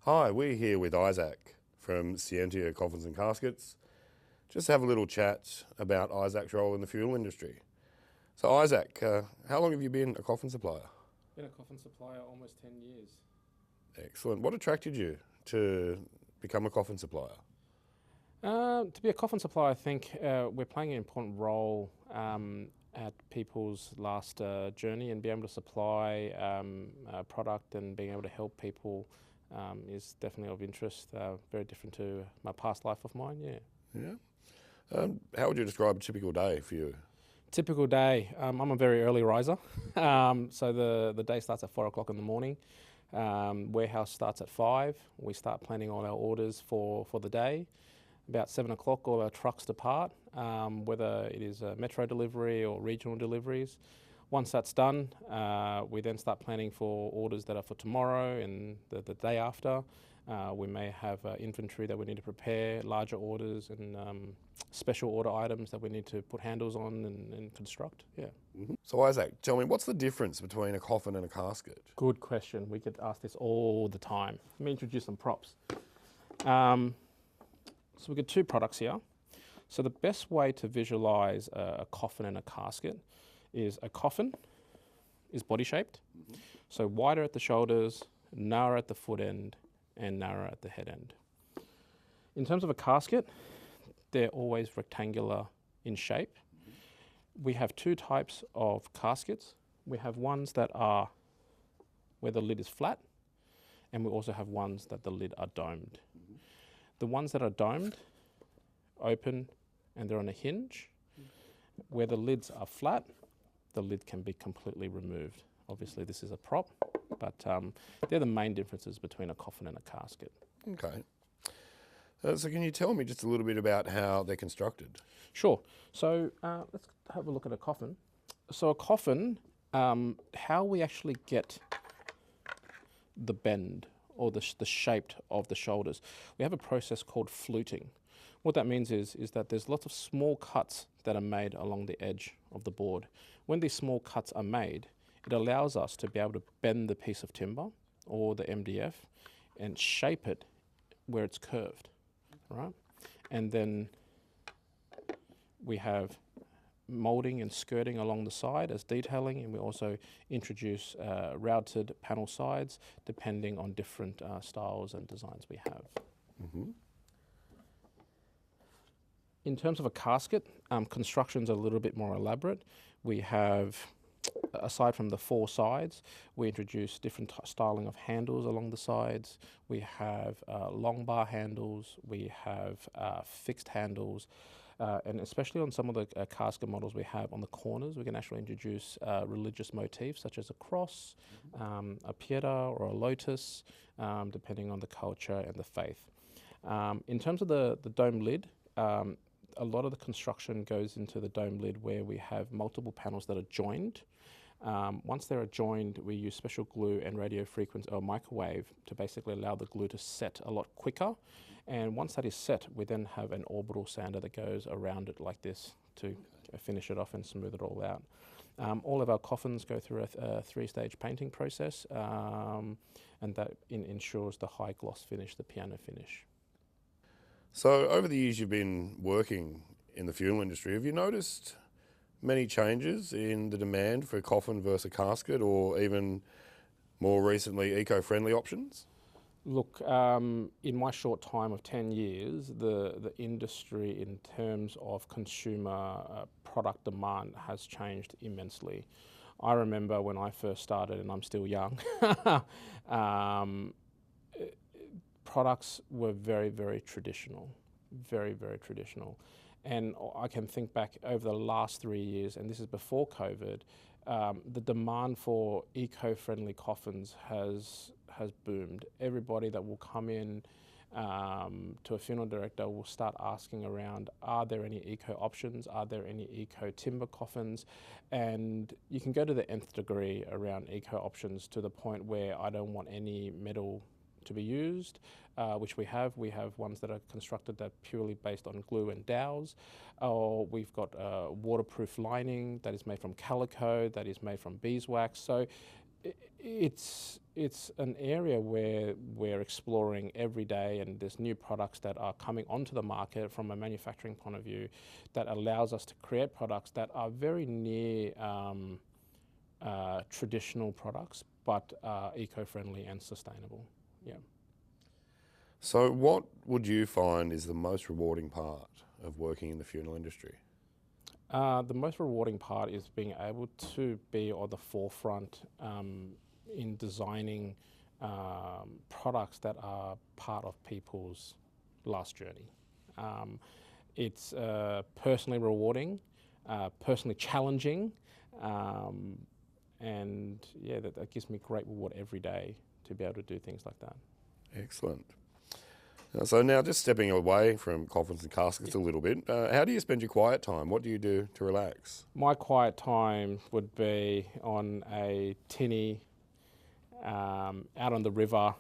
Hi, we're here with Issac from Scientia Coffins and Caskets. Just to have a little chat about Issac's role in the fuel industry. So Issac, how long have you been a coffin supplier? Been a coffin supplier almost 10 years. Excellent. What attracted you to become a coffin supplier? To be a coffin supplier, I think we're playing an important role at people's last journey, and being able to supply a product and being able to help people is definitely of interest. Very different to my past life of mine, yeah. Yeah. How would you describe a typical day for you? Typical day, I'm a very early riser, so the day starts at 4 o'clock in the morning. Warehouse starts at 5. We start planning all our orders for the day. About 7 o'clock, all our trucks depart, whether it is a metro delivery or regional deliveries. Once that's done, we then start planning for orders that are for tomorrow and the day after. We may have inventory that we need to prepare, larger orders and special order items that we need to put handles on and construct, yeah. Mm-hmm. So Issac, tell me, what's the difference between a coffin and a casket? Good question. We get asked this all the time. Let me introduce some props. So we've got two products here. So the best way to visualize a coffin and a casket is a coffin is body shaped, so wider at the shoulders, narrower at the foot end, and narrower at the head end. In terms of a casket, they're always rectangular in shape. We have two types of caskets. We have ones that are where the lid is flat, and we also have ones that the lid are domed. The ones that are domed open and they're on a hinge. Where the lids are flat, the lid can be completely removed. Obviously this is a prop, but they're the main differences between a coffin and a casket. Okay. So can you tell me just a little bit about how they're constructed? Sure. So let's have a look at a coffin. So a coffin, how we actually get the bend or the shape of the shoulders, we have a process called fluting. What that means is that there's lots of small cuts that are made along the edge of the board. When these small cuts are made, it allows us to be able to bend the piece of timber or the MDF and shape it where it's curved, right? And then we have moulding and skirting along the side as detailing, and we also introduce routed panel sides depending on different styles and designs we have. Mm-hmm. In terms of a casket, construction's a little bit more elaborate. We have, aside from the four sides, we introduce different styling of handles along the sides. We have long bar handles, we have fixed handles, and especially on some of the casket models we have on the corners, we can actually introduce religious motifs such as a cross, a pieta or a lotus, depending on the culture and the faith. In terms of the dome lid, a lot of the construction goes into the dome lid where we have multiple panels that are joined. Once they're joined, we use special glue and radio frequency or microwave to basically allow the glue to set a lot quicker. And once that is set, we then have an orbital sander that goes around it like this to finish it off and smooth it all out. All of our coffins go through a three-stage painting process, and that ensures the high gloss finish, the piano finish. So over the years you've been working in the fuel industry, have you noticed many changes in the demand for a coffin versus a casket, or even more recently eco-friendly options? Look, in my short time of 10 years, the industry in terms of consumer product demand has changed immensely. I remember when I first started, and I'm still young, products were very, very traditional, very, very traditional. And I can think back over the last 3 years, and this is before COVID, the demand for eco-friendly coffins has boomed. Everybody that will come in to a funeral director will start asking around, are there any eco options? Are there any eco timber coffins? And you can go to the nth degree around eco options to the point where I don't want any metal to be used, which we have. We have ones that are constructed that are purely based on glue and dowels. We've got waterproof lining that is made from calico, that is made from beeswax. So It's an area where we're exploring every day, and there's new products that are coming onto the market from a manufacturing point of view that allows us to create products that are very near traditional products, but eco-friendly and sustainable. Yeah. So what would you find is the most rewarding part of working in the funeral industry? The most rewarding part is being able to be on the forefront in designing products that are part of people's last journey. It's personally rewarding, personally challenging, and yeah, that gives me great reward every day to be able to do things like that. Excellent. So now just stepping away from coffins and caskets a little bit, how do you spend your quiet time? What do you do to relax? My quiet time would be on a tinny out on the river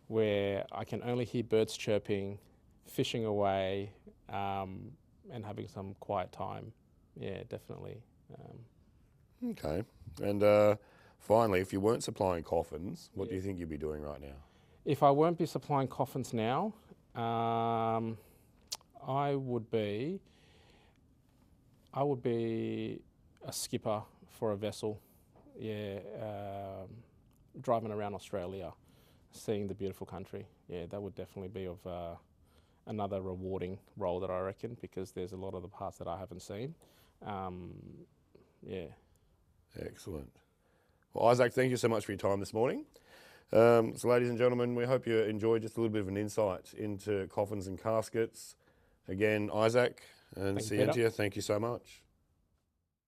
where I can only hear birds chirping, fishing away, and having some quiet time. Yeah, definitely. Okay. And finally, if you weren't supplying coffins, what do you think you'd be doing right now? If I won't be supplying coffins now, I would be a skipper for a vessel. Yeah, driving around Australia, seeing the beautiful country. Yeah, that would definitely be of another rewarding role that I reckon, because there's a lot of the parts that I haven't seen. Yeah. Excellent. Well, Isaac, thank you so much for your time this morning. So ladies and gentlemen, we hope you enjoyed just a little bit of an insight into coffins and caskets. Again, Isaac and Thank you, Peter. Scientia, thank you so much.